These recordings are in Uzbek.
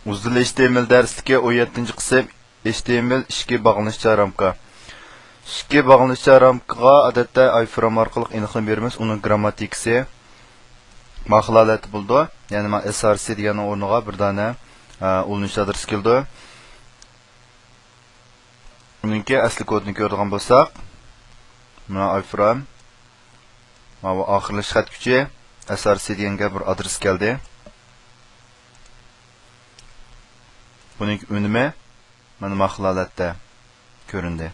Uzun HTML dersligi 17-ci qism HTML 2 bağlanışçı ramka. 2 bağlanışçı ramkaga odatda iframe orqali aniqlab beramiz. Uning grammatikasi mahlalati bo'ldi. Ya'ni men src degan o'rniga bir dona ulanış adresi keldi. Uningki asli kodni ko'radigan bo'lsak, mana iframe mana oxirlash xat kuchi src deganga bir adres keldi. Buning unumi mana mahlatda ko'rindi.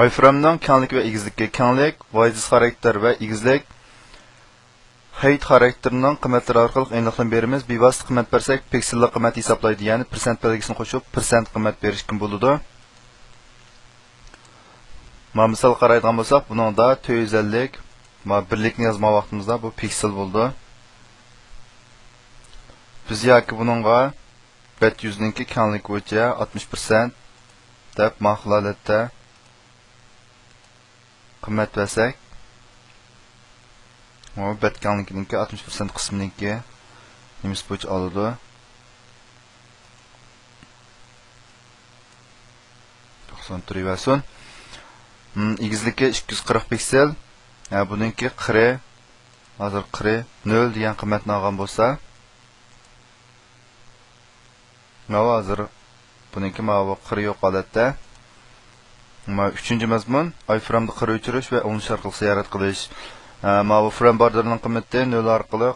Iframening kenglik va egizlikka kenglik, voids xarakter va egizlik height xarakterining qiymatlari orqali aniqlab beramiz. Bevosita qiymat bersak, pikselli qiymat hisoblaydi, ya'ni % belgisini qo'shib % qiymat berish mumkin bo'ladi. Mana misol qaraydigan bo'lsak, buningda 450 mana birlikni yozma vaqtimizda bu piksel bo'ldi. Biz yoki buningga bet yuzningki kenglik bo'yicha 60% deb mahlatda qiymat bersak, o bet kenglikninki 60% qisminiki nemis bo'yicha oladi. To'xtaversin. Egizlikka 240 piksel. Buningki 40 hozir 0 degan qiymatni olgan bo'lsa, mana hozir buningki mana 40 yo'q holatda. Mana 3-chi mazmun iframe'ni 40 o'chirish va uni orqali ziyorat qilish. Mana iframe borderining qiymati 0 orqali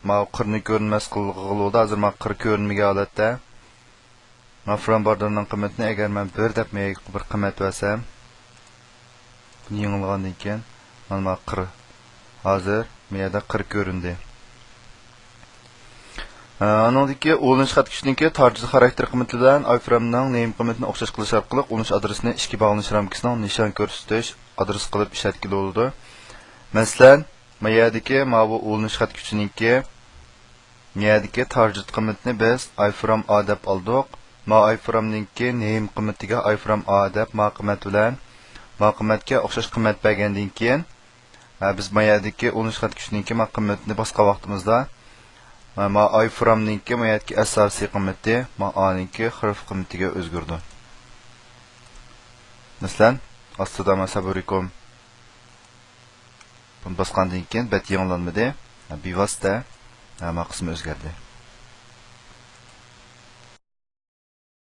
mana 40 ni ko'rinmas qilg'ildi. Hozir mana 40 ko'rinmagan holatda. Mana iframe borderining qiymatini agar men 1 deb bir qiymat versam, buni yengilgandan keyin mana 40. Hozir menda 40 ko'rindi. Anodagi ulanish xat kuchiniki tarjih xarakter qiymati bilan iframe'ning name qiymatini o'xshash qilish orqali ulanish adresini 2 bog'lanish ramkasining nishon ko'rsatish adres qilib ishlatkili bo'ldi. Masalan, mayadagi mana bu ulanish xat kuchiniki mayadagi tarjih qiymatini biz iframe a deb oldik. Ma iframe'ningki name qiymatiga iframe a deb ma qiymat bilan ma qiymatga o'xshash qiymat bergandan keyin biz mayadagi ulanish xat kuchiniki ma qiymatini boshqa vaqtimizda ma iframe'ningki mayadagi src qiymati ma a-ningki harf qiymatiga o'zgardi. Masalan, assalomu alaykum. Buni bosgandan keyin bet yangilanmadi. Bevosita ma qismi o'zgardi.